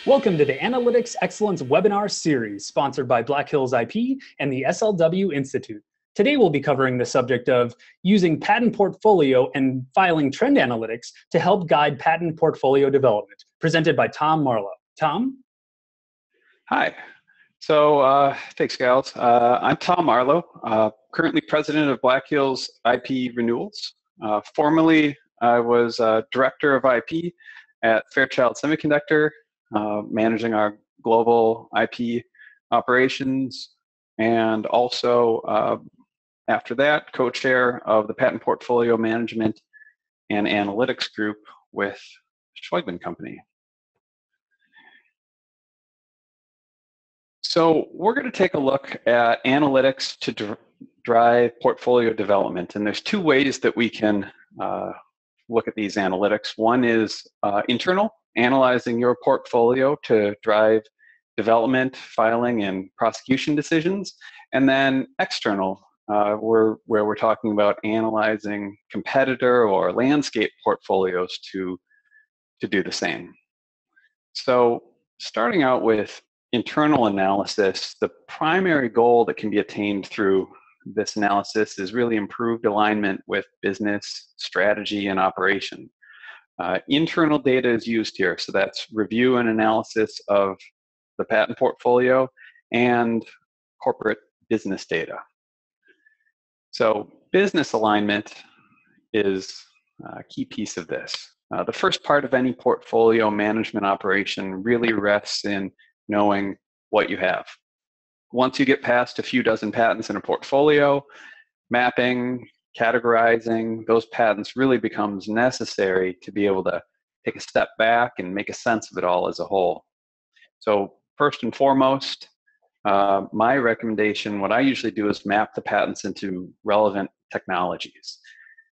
Welcome to the Analytics Excellence webinar series sponsored by Black Hills IP and the SLW Institute. Today we'll be covering the subject of using patent portfolio and filing trend analytics to help guide patent portfolio development, presented by Tom Marlow. Tom? Hi. So thanks, gals. I'm Tom Marlow, currently president of Black Hills IP Renewals. Formerly, I was director of IP at Fairchild Semiconductor, managing our global IP operations, and also after that, co-chair of the Patent Portfolio Management and Analytics Group with Schweigman Company. So we're going to take a look at analytics to drive portfolio development, and there's two ways that we can look at these analytics. One is internal, analyzing your portfolio to drive development, filing, and prosecution decisions, and then external, where we're talking about analyzing competitor or landscape portfolios to do the same. So starting out with internal analysis, the primary goal that can be attained through this analysis is really improved alignment with business strategy and operation. Internal data is used here, so that's review and analysis of the patent portfolio and corporate business data. So business alignment is a key piece of this. The first part of any portfolio management operation really rests in knowing what you have. Once you get past a few dozen patents in a portfolio, mapping, categorizing those patents really becomes necessary to be able to take a step back and make a sense of it all as a whole. So first and foremost, my recommendation, what I usually do is map the patents into relevant technologies.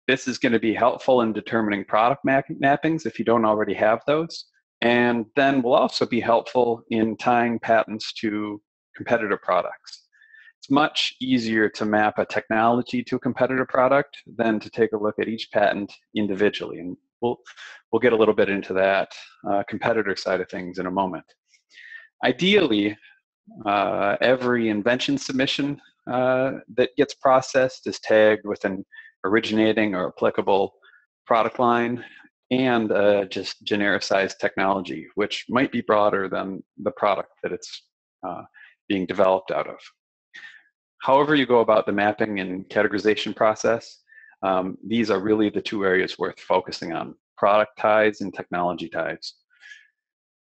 This is going to be helpful in determining product mappings if you don't already have those, and then will also be helpful in tying patents to competitor products. It's much easier to map a technology to a competitor product than to take a look at each patent individually, and we'll get a little bit into that competitor side of things in a moment. Ideally, every invention submission that gets processed is tagged with an originating or applicable product line and just genericized technology, which might be broader than the product that it's being developed out of. However you go about the mapping and categorization process, these are really the two areas worth focusing on: product ties and technology ties.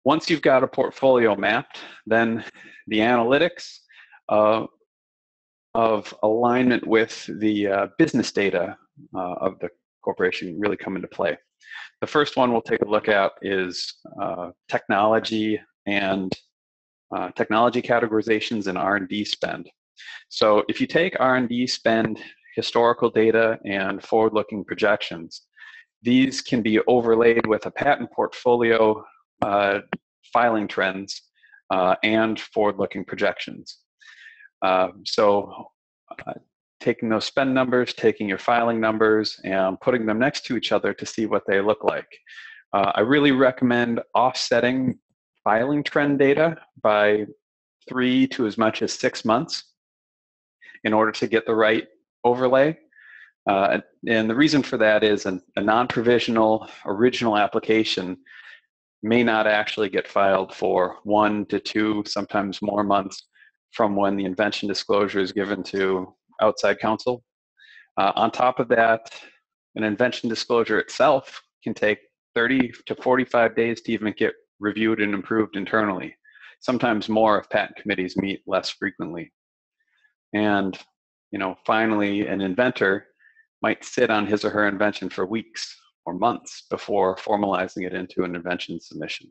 Once you've got a portfolio mapped, then the analytics of alignment with the business data of the corporation really come into play. The first one we'll take a look at is technology and technology categorizations and R&D spend. So if you take R&D spend, historical data, and forward-looking projections, these can be overlaid with a patent portfolio filing trends and forward-looking projections. Taking those spend numbers, taking your filing numbers, and putting them next to each other to see what they look like. I really recommend offsetting filing trend data by 3 to as much as 6 months in order to get the right overlay. And the reason for that is a non-provisional original application may not actually get filed for 1 to 2, sometimes more months from when the invention disclosure is given to outside counsel. On top of that, an invention disclosure itself can take 30 to 45 days to even get reviewed and improved internally, sometimes more if patent committees meet less frequently. And finally, an inventor might sit on his or her invention for weeks or months before formalizing it into an invention submission.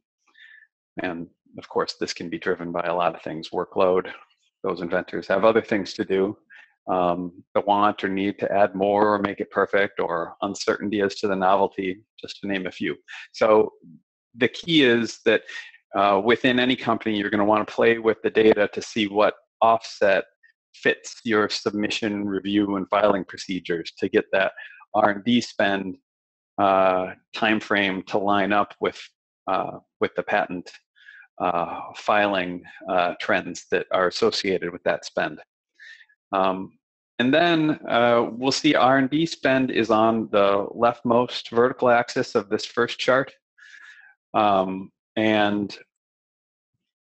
And of course, this can be driven by a lot of things: workload. Those inventors have other things to do, the want or need to add more or make it perfect, or uncertainty as to the novelty, just to name a few. So the key is that within any company, you're going to want to play with the data to see what offset fits your submission, review, and filing procedures to get that R&D spend time frame to line up with the patent filing trends that are associated with that spend. And then we'll see R&D spend is on the leftmost vertical axis of this first chart. And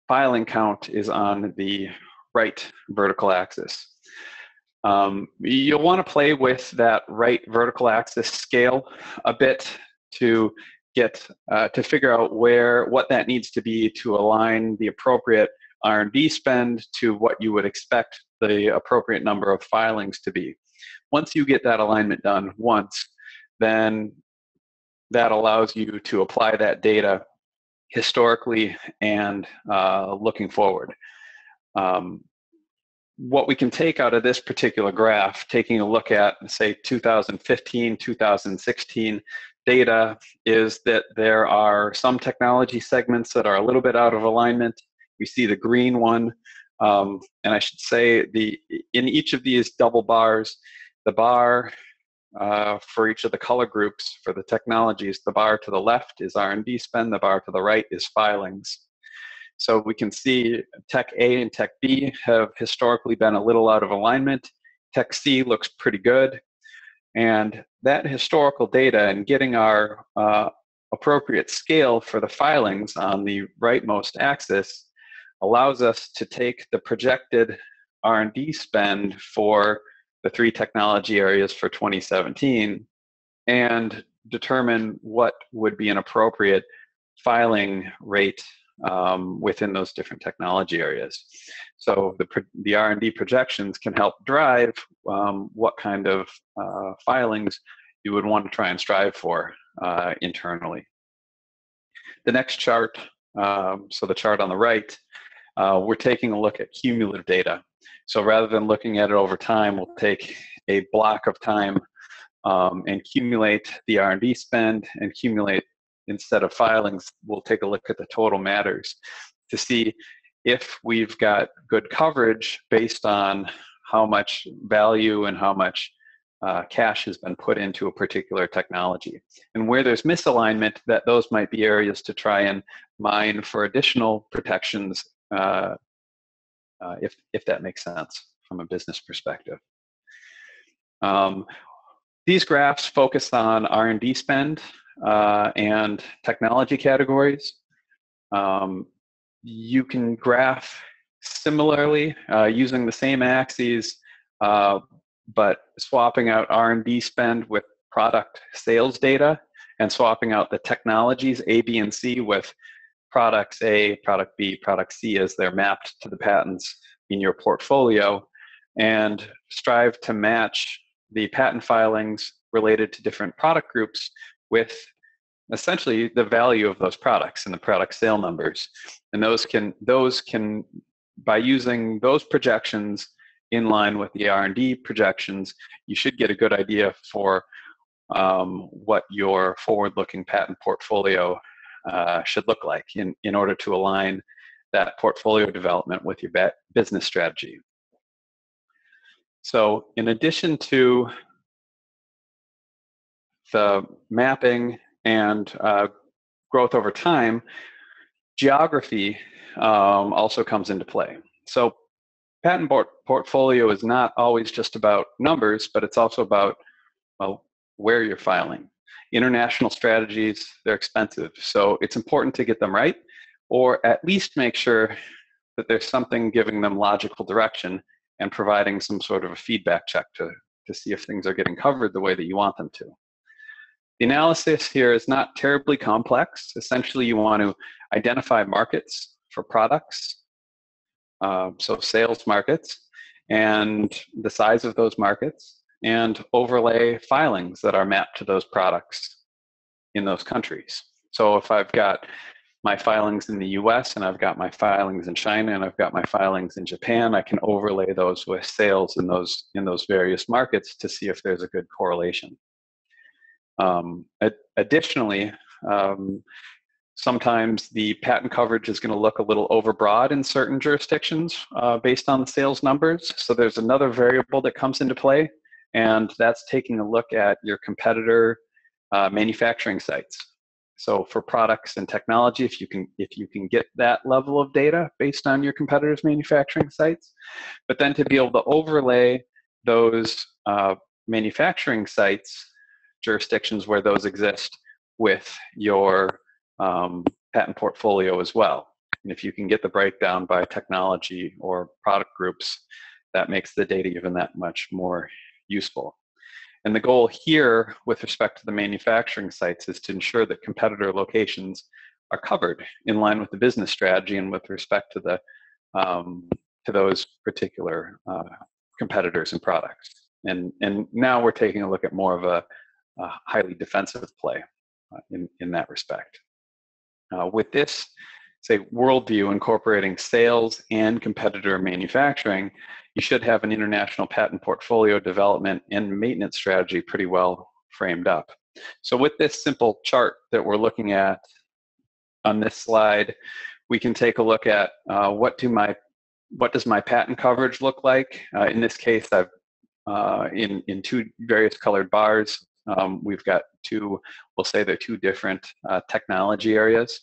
filing count is on the right vertical axis. You'll want to play with that right vertical axis scale a bit to get to figure out what that needs to be to align the appropriate R&D spend to what you would expect the appropriate number of filings to be. Once you get that alignment done once, then that allows you to apply that data historically and looking forward. What we can take out of this particular graph, taking a look at, say, 2015, 2016 data, is that there are some technology segments that are a little bit out of alignment. We see the green one, and I should say in each of these double bars, the bar for each of the color groups for the technologies, the bar to the left is R&D spend, the bar to the right is filings. So we can see Tech A and Tech B have historically been a little out of alignment. Tech C looks pretty good. And that historical data and getting our appropriate scale for the filings on the rightmost axis allows us to take the projected R&D spend for the 3 technology areas for 2017 and determine what would be an appropriate filing rate within those different technology areas. So the R&D projections can help drive what kind of filings you would want to try and strive for internally. The next chart, so the chart on the right, we're taking a look at cumulative data. So rather than looking at it over time, we'll take a block of time and accumulate the R&D spend and accumulate, instead of filings, we'll take a look at the total matters to see if we've got good coverage based on how much value and how much cash has been put into a particular technology. And where there's misalignment, those might be areas to try and mine for additional protections if that makes sense from a business perspective. These graphs focus on R&D spend and technology categories. You can graph similarly using the same axes, but swapping out R&D spend with product sales data and swapping out the technologies A, B, and C with products A, product B, product C as they're mapped to the patents in your portfolio, and strive to match the patent filings related to different product groups with essentially the value of those products and the product sale numbers. And those can by using those projections in line with the R&D projections, you should get a good idea for what your forward-looking patent portfolio should look like in order to align that portfolio development with your business strategy. So in addition to the mapping and growth over time, geography also comes into play. So patent portfolio is not always just about numbers, but it's also about, well, where you're filing. International strategies, they're expensive. So it's important to get them right, or at least make sure that there's something giving them logical direction and providing some sort of a feedback check to see if things are getting covered the way that you want them to. The analysis here is not terribly complex. Essentially, you want to identify markets for products, so sales markets, and the size of those markets, and overlay filings that are mapped to those products in those countries. So if I've got my filings in the US and I've got my filings in China and I've got my filings in Japan, I can overlay those with sales in those various markets to see if there's a good correlation. Additionally, sometimes the patent coverage is going to look a little overbroad in certain jurisdictions based on the sales numbers. So there's another variable that comes into play, and that's taking a look at your competitor manufacturing sites. So for products and technology, if you can get that level of data based on your competitors' manufacturing sites, but then to be able to overlay those manufacturing sites, jurisdictions where those exist, with your patent portfolio as well. And if you can get the breakdown by technology or product groups, that makes the data even that much more useful. And the goal here with respect to the manufacturing sites is to ensure that competitor locations are covered in line with the business strategy and with respect to the to those particular competitors and products. And now we're taking a look at more of a highly defensive play in that respect. With this, say, worldview incorporating sales and competitor manufacturing, you should have an international patent portfolio development and maintenance strategy pretty well framed up. So with this simple chart that we're looking at on this slide, we can take a look at what does my patent coverage look like. In this case, I've in two various colored bars, we've got two, we'll say they're two different technology areas.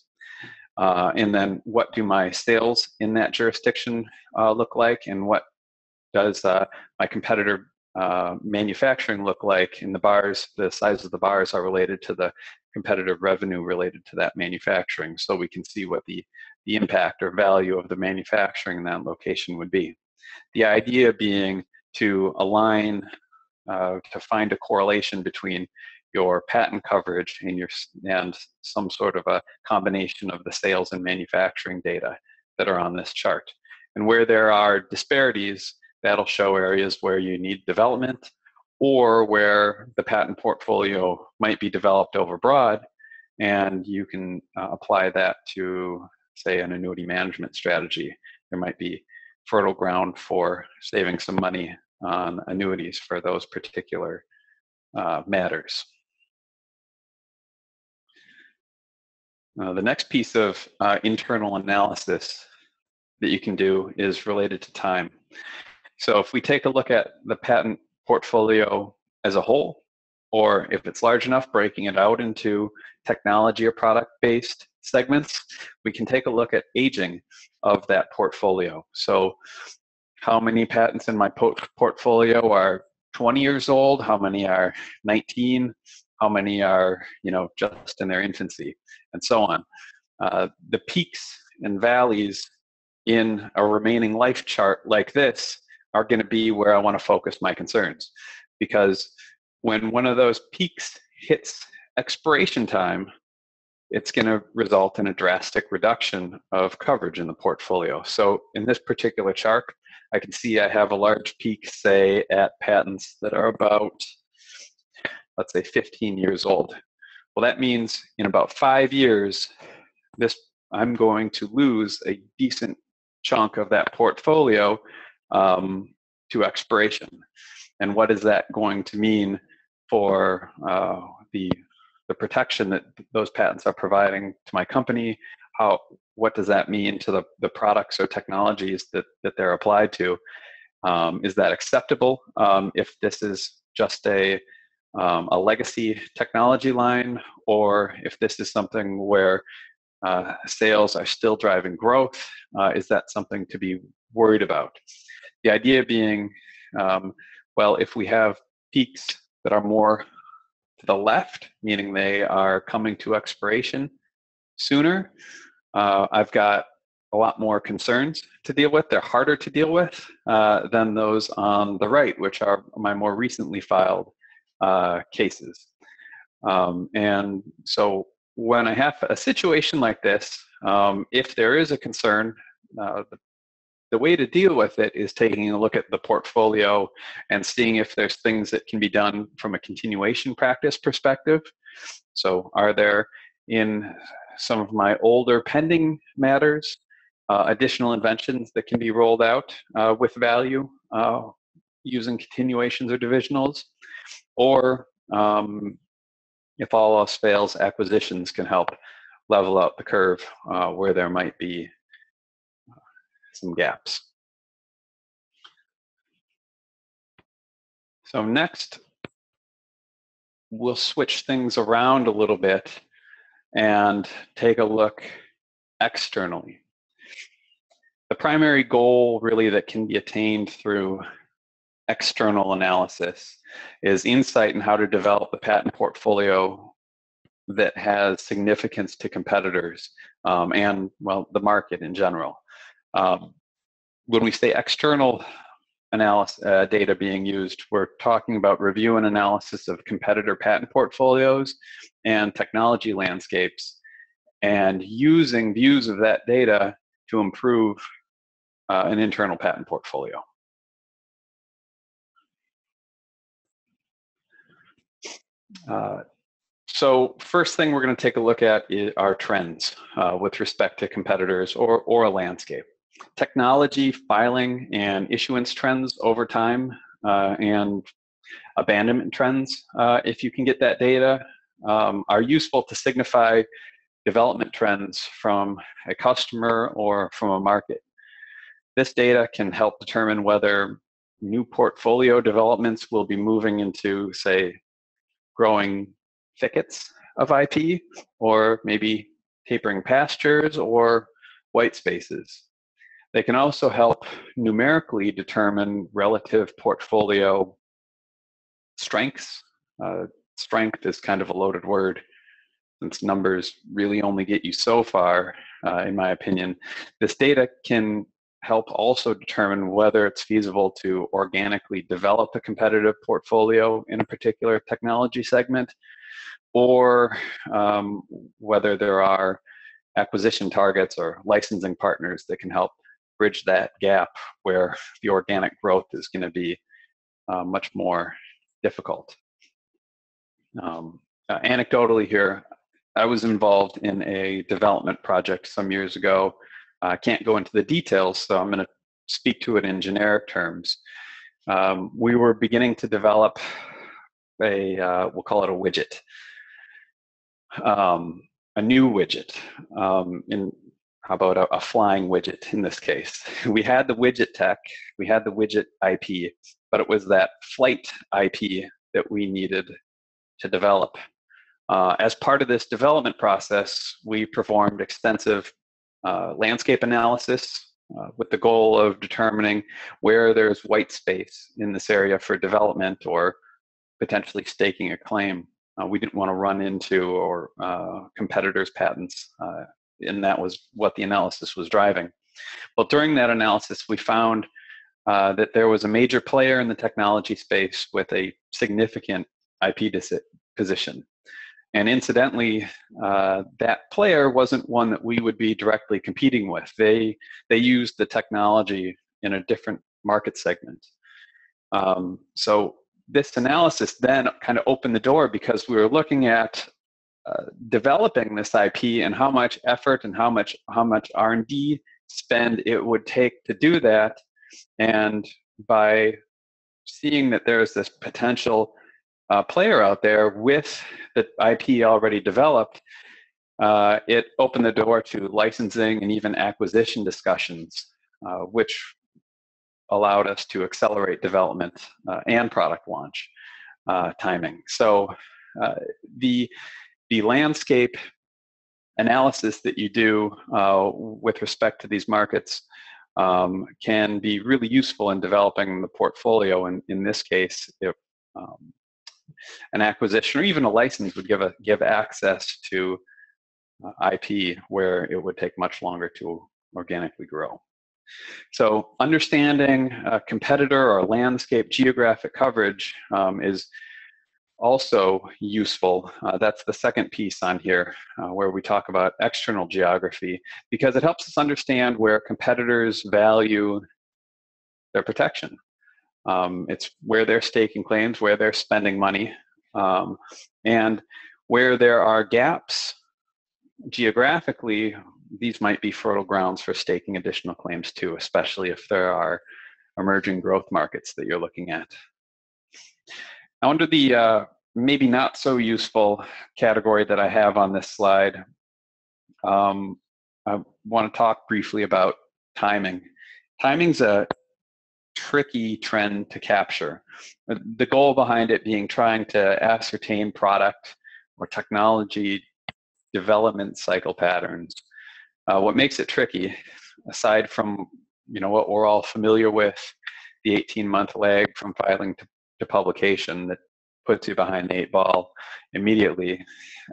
And then what do my sales in that jurisdiction look like, and what does my competitor manufacturing look like? In the bars, the size of the bars are related to the competitive revenue related to that manufacturing, so we can see what the impact or value of the manufacturing in that location would be. The idea being to align, to find a correlation between your patent coverage and some sort of a combination of the sales and manufacturing data that are on this chart. And where there are disparities, that'll show areas where you need development, or where the patent portfolio might be developed overbroad, and you can apply that to, say, an annuity management strategy. There might be fertile ground for saving some money on annuities for those particular matters. The next piece of internal analysis that you can do is related to time. So if we take a look at the patent portfolio as a whole, or if it's large enough, breaking it out into technology or product-based segments, we can take a look at aging of that portfolio. So how many patents in my portfolio are 20 years old? How many are 19? How many are, just in their infancy, and so on. The peaks and valleys in a remaining life chart like this are going to be where I want to focus my concerns, because when one of those peaks hits expiration time, it's going to result in a drastic reduction of coverage in the portfolio. So in this particular chart, I can see I have a large peak, say, at patents that are about, let's say, 15 years old. Well, that means in about 5 years, I'm going to lose a decent chunk of that portfolio to expiration. And what is that going to mean for the protection that those patents are providing to my company? What does that mean to the products or technologies that they're applied to? Is that acceptable if this is just a legacy technology line, or if this is something where sales are still driving growth? Is that something to be worried about? The idea being, well, if we have peaks that are more to the left, meaning they are coming to expiration sooner, I've got a lot more concerns to deal with. They're harder to deal with than those on the right, which are my more recently filed cases. And so when I have a situation like this, if there is a concern, the way to deal with it is taking a look at the portfolio and seeing if there's things that can be done from a continuation practice perspective. So are there, in some of my older pending matters, additional inventions that can be rolled out with value using continuations or divisionals? Or if all else fails, acquisitions can help level out the curve where there might be some gaps. So next, we'll switch things around a little bit and take a look externally. The primary goal really that can be attained through external analysis is insight in how to develop a patent portfolio that has significance to competitors and, well, the market in general. When we say external analysis data being used, we're talking about review and analysis of competitor patent portfolios and technology landscapes, and using views of that data to improve an internal patent portfolio. So first thing we're going to take a look at are trends with respect to competitors or a landscape. Technology, filing, and issuance trends over time, and abandonment trends, if you can get that data, are useful to signify development trends from a customer or from a market. This data can help determine whether new portfolio developments will be moving into, say, growing thickets of IP, or maybe tapering pastures or white spaces. They can also help numerically determine relative portfolio strengths. Strength is kind of a loaded word, since numbers really only get you so far, in my opinion. This data can help also determine whether it's feasible to organically develop a competitive portfolio in a particular technology segment, or whether there are acquisition targets or licensing partners that can help bridge that gap where the organic growth is going to be much more difficult. Anecdotally here, I was involved in a development project some years ago. I can't go into the details, so I'm going to speak to it in generic terms. We were beginning to develop we'll call it a widget, a new widget. How about a flying widget in this case? We had the widget tech, we had the widget IP, but it was that flight IP that we needed to develop. As part of this development process, we performed extensive landscape analysis with the goal of determining where there's white space in this area for development or potentially staking a claim. We didn't want to run into competitors' patents, and that was what the analysis was driving. Well, during that analysis, we found that there was a major player in the technology space with a significant IP position. And incidentally, that player wasn't one that we would be directly competing with. They used the technology in a different market segment. So this analysis then kind of opened the door, because we were looking at developing this IP and how much effort and how much R&D spend it would take to do that. And by seeing that there's this potential player out there with the IP already developed, it opened the door to licensing and even acquisition discussions, which allowed us to accelerate development and product launch timing. So the landscape analysis that you do with respect to these markets can be really useful in developing the portfolio. And in this case, if an acquisition or even a license would give access to IP where it would take much longer to organically grow. So understanding competitor or landscape geographic coverage is also useful. That's the second piece on here, where we talk about external geography, because it helps us understand where competitors value their protection. It's where they're staking claims, where they're spending money, and where there are gaps geographically. These might be fertile grounds for staking additional claims too, especially if there are emerging growth markets that you're looking at. Now, under the maybe not so useful category that I have on this slide, I want to talk briefly about timing. Timing's a tricky trend to capture. The goal behind it being trying to ascertain product or technology development cycle patterns. What makes it tricky, aside from what we're all familiar with, the 18-month lag from filing to publication that puts you behind the 8 ball immediately.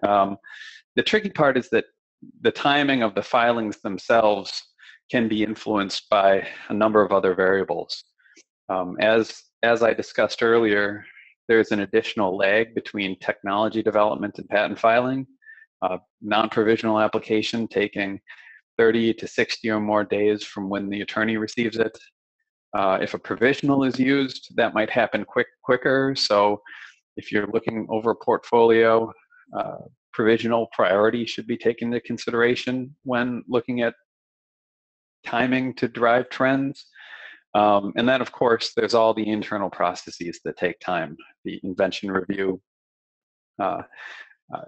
The tricky part is that the timing of the filings themselves can be influenced by a number of other variables. As I discussed earlier, there's an additional lag between technology development and patent filing. Non-provisional application taking 30 to 60 or more days from when the attorney receives it. If a provisional is used, that might happen quicker. So if you're looking over a portfolio, provisional priority should be taken into consideration when looking at timing to drive trends. And then, of course, there's all the internal processes that take time, the invention review,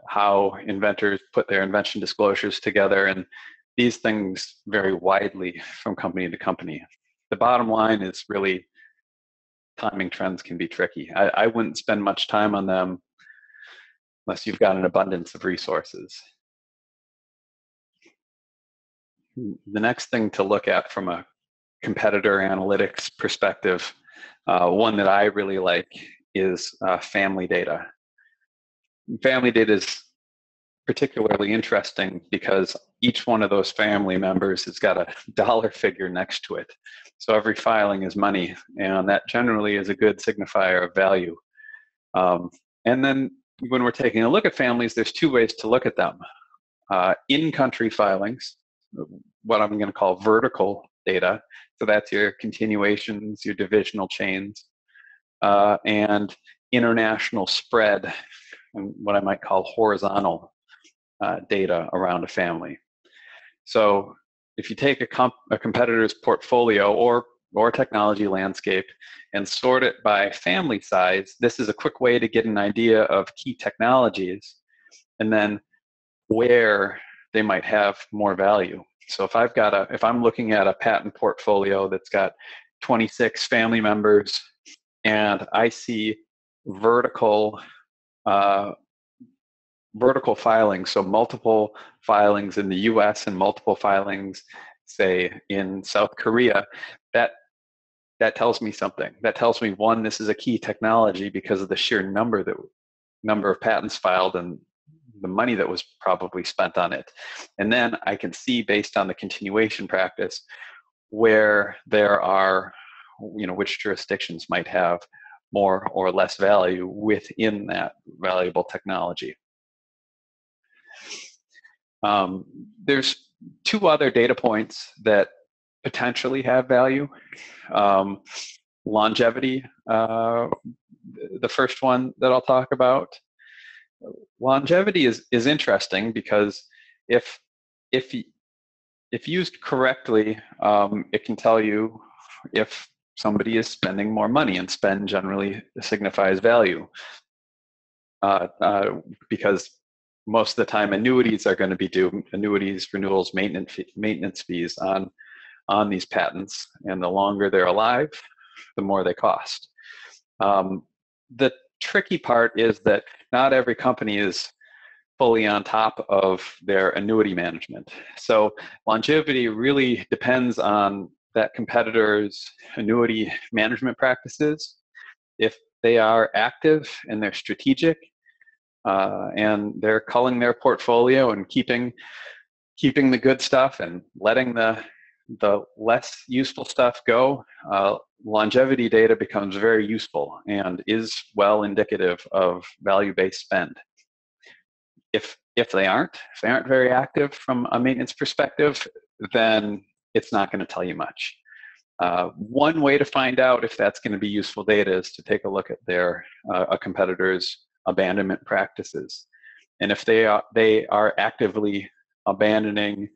how inventors put their invention disclosures together, and these things vary widely from company to company. The bottom line is really timing trends can be tricky. I wouldn't spend much time on them unless you've got an abundance of resources. The next thing to look at from a competitor analytics perspective, one that I really like is family data. Family data is particularly interesting because each one of those family members has got a dollar figure next to it. So every filing is money, and that generally is a good signifier of value. And then when we're taking a look at families, there's two ways to look at them. In-country filings, what I'm going to call vertical data. So that's your continuations, your divisional chains, and international spread, and what I might call horizontal data around a family. So if you take a competitor's portfolio or technology landscape and sort it by family size, this is a quick way to get an idea of key technologies and then where they might have more value. So if I'm looking at a patent portfolio that's got 26 family members and I see vertical filings, so multiple filings in the US and multiple filings, say, in South Korea, that tells me something. That tells me, one, this is a key technology because of the sheer number of patents filed and the money that was probably spent on it. And then I can see, based on the continuation practice, where there are, which jurisdictions might have more or less value within that valuable technology. There's two other data points that potentially have value. Longevity, the first one that I'll talk about. Longevity is interesting because if used correctly, it can tell you if somebody is spending more money, and spend generally signifies value, because most of the time annuities are going to be due, annuities, renewals, maintenance fees on these patents, and the longer they're alive, the more they cost. The tricky part is that not every company is fully on top of their annuity management. So longevity really depends on that competitor's annuity management practices. If they are active and they're strategic, and they're culling their portfolio and keeping the good stuff and letting the less useful stuff go, longevity data becomes very useful and is well indicative of value-based spend. If they aren't very active from a maintenance perspective, then it's not going to tell you much. One way to find out if that's going to be useful data is to take a look at a competitor's abandonment practices, and if they are actively abandoning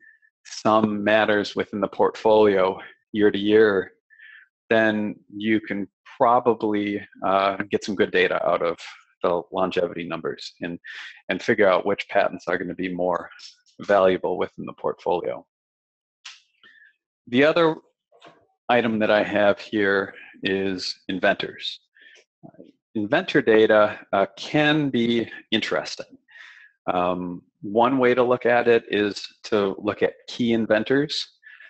some matters within the portfolio year to year, then you can probably get some good data out of the longevity numbers and figure out which patents are going to be more valuable within the portfolio. The other item that I have here is inventors. Inventor data can be interesting. One way to look at it is to look at key inventors.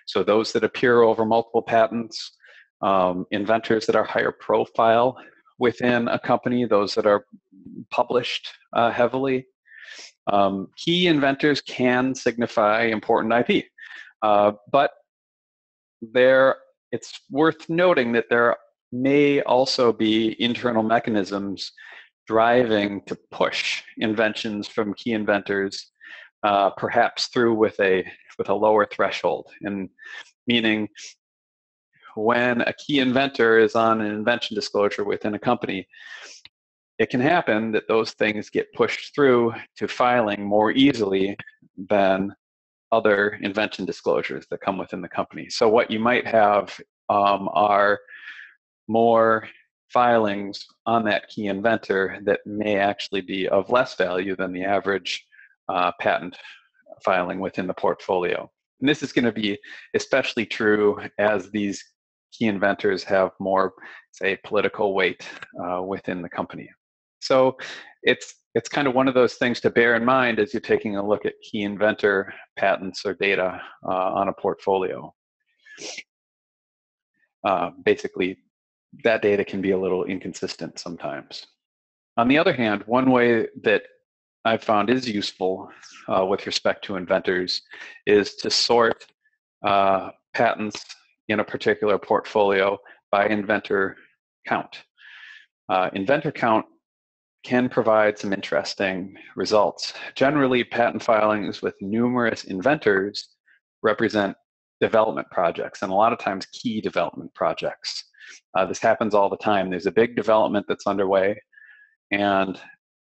So those that appear over multiple patents, inventors that are higher profile within a company, those that are published heavily. Key inventors can signify important IP, but it's worth noting that there may also be internal mechanisms driving to push inventions from key inventors, perhaps through with a lower threshold, and meaning when a key inventor is on an invention disclosure within a company, it can happen that those things get pushed through to filing more easily than other invention disclosures that come within the company. So what you might have are more filings on that key inventor that may actually be of less value than the average patent filing within the portfolio. And this is going to be especially true as these key inventors have more, say, political weight within the company. So it's kind of one of those things to bear in mind as you're taking a look at key inventor patents or data on a portfolio. Basically, that data can be a little inconsistent sometimes. On the other hand, one way that I've found is useful with respect to inventors is to sort patents in a particular portfolio by inventor count. Inventor count can provide some interesting results. Generally, patent filings with numerous inventors represent development projects, and a lot of times key development projects. This happens all the time. There's a big development that's underway, and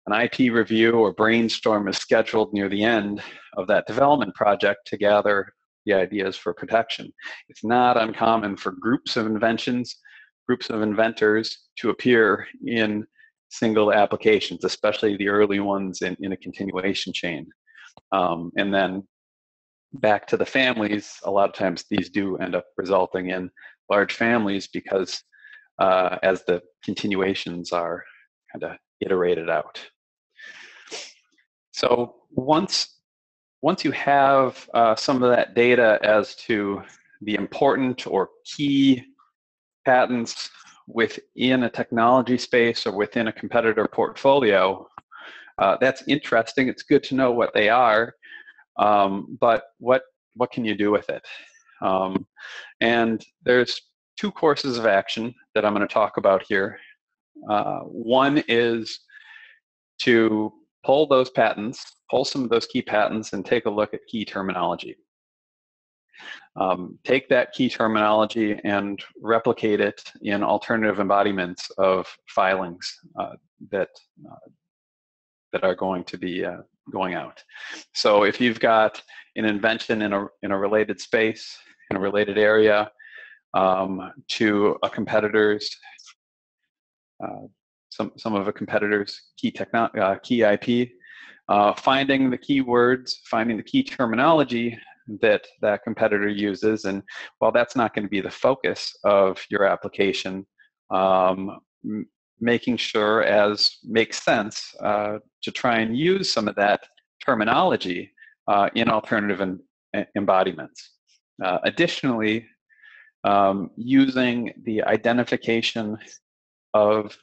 an IP review or brainstorm is scheduled near the end of that development project to gather the ideas for protection. It's not uncommon for groups of inventions, groups of inventors to appear in single applications, especially the early ones in a continuation chain. And then back to the families, a lot of times these do end up resulting in large families because as the continuations are kind of iterated out. So once you have some of that data as to the important or key patents within a technology space or within a competitor portfolio, that's interesting. It's good to know what they are, but what can you do with it? And there's two courses of action that I'm going to talk about here. One is to pull those patents, pull some of those key patents, and take a look at key terminology. Take that key terminology and replicate it in alternative embodiments of filings that are going to be going out. So if you've got an invention in a related space, in a related area, to a competitor's, some of a competitor's key IP, finding the keywords, finding the key terminology that competitor uses, and while that's not going to be the focus of your application, making sure, as makes sense, to try and use some of that terminology in alternative embodiments. Additionally, using the identification of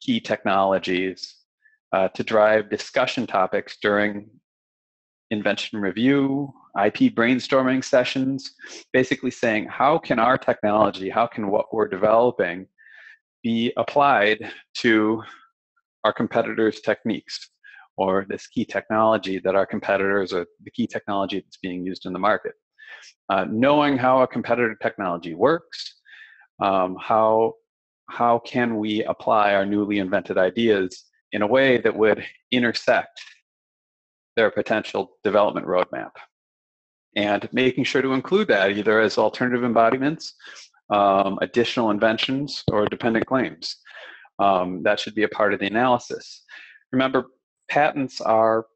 key technologies to drive discussion topics during invention review, IP brainstorming sessions, basically saying, how can our technology, how can what we're developing be applied to our competitors' techniques, or this key technology that our competitors, or the key technology that's being used in the market. Knowing how a competitor technology works, how can we apply our newly invented ideas in a way that would intersect their potential development roadmap, and making sure to include that either as alternative embodiments, additional inventions, or dependent claims. That should be a part of the analysis. Remember, patents are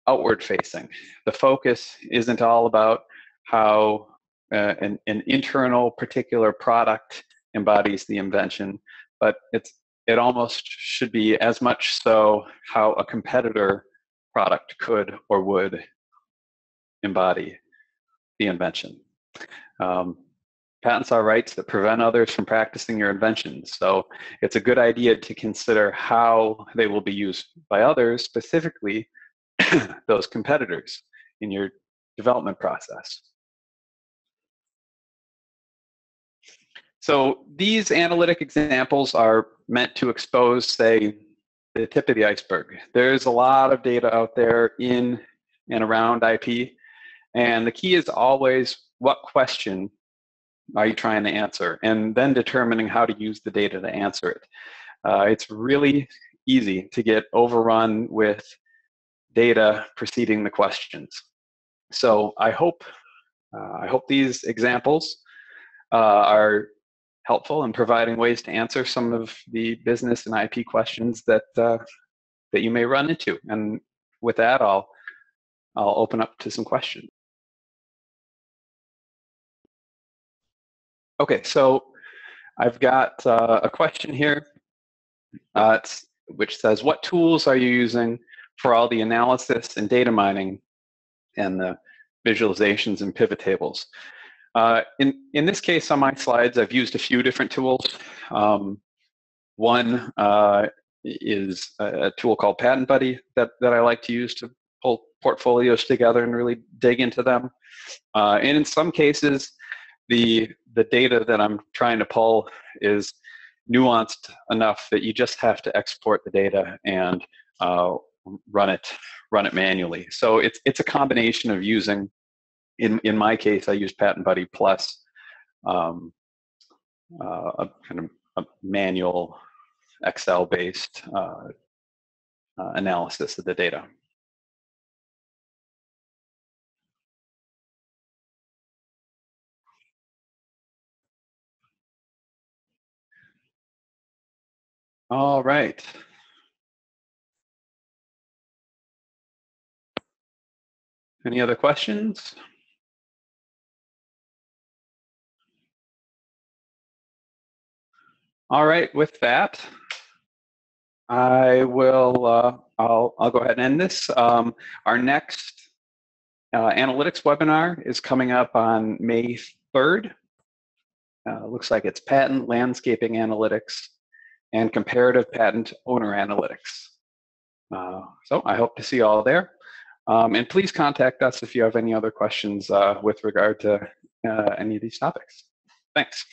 outward facing. The focus isn't all about how an internal particular product embodies the invention, but it almost should be as much so how a competitor product could or would embody the invention. Patents are rights that prevent others from practicing your inventions. So it's a good idea to consider how they will be used by others, specifically those competitors in your development process. So these analytic examples are meant to expose, say, the tip of the iceberg. There's a lot of data out there in and around IP, and the key is always what question are you trying to answer, and then determining how to use the data to answer it. It's really easy to get overrun with data preceding the questions. So I hope these examples are helpful in providing ways to answer some of the business and IP questions that that you may run into. And with that, I'll open up to some questions. Okay, so I've got a question here which says, what tools are you using for all the analysis and data mining and the visualizations and pivot tables? In this case, on my slides, I've used a few different tools. One is a tool called Patent Buddy that I like to use to pull portfolios together and really dig into them. And in some cases, the data that I'm trying to pull is nuanced enough that you just have to export the data and run it manually. So it's a combination of using, in my case, I use Patent Buddy plus a kind of a manual Excel-based analysis of the data. All right. Any other questions? All right, with that, I will, I'll go ahead and end this. Our next analytics webinar is coming up on May 3rd. Looks like it's patent landscaping analytics and comparative patent owner analytics. So I hope to see you all there. And please contact us if you have any other questions with regard to any of these topics. Thanks.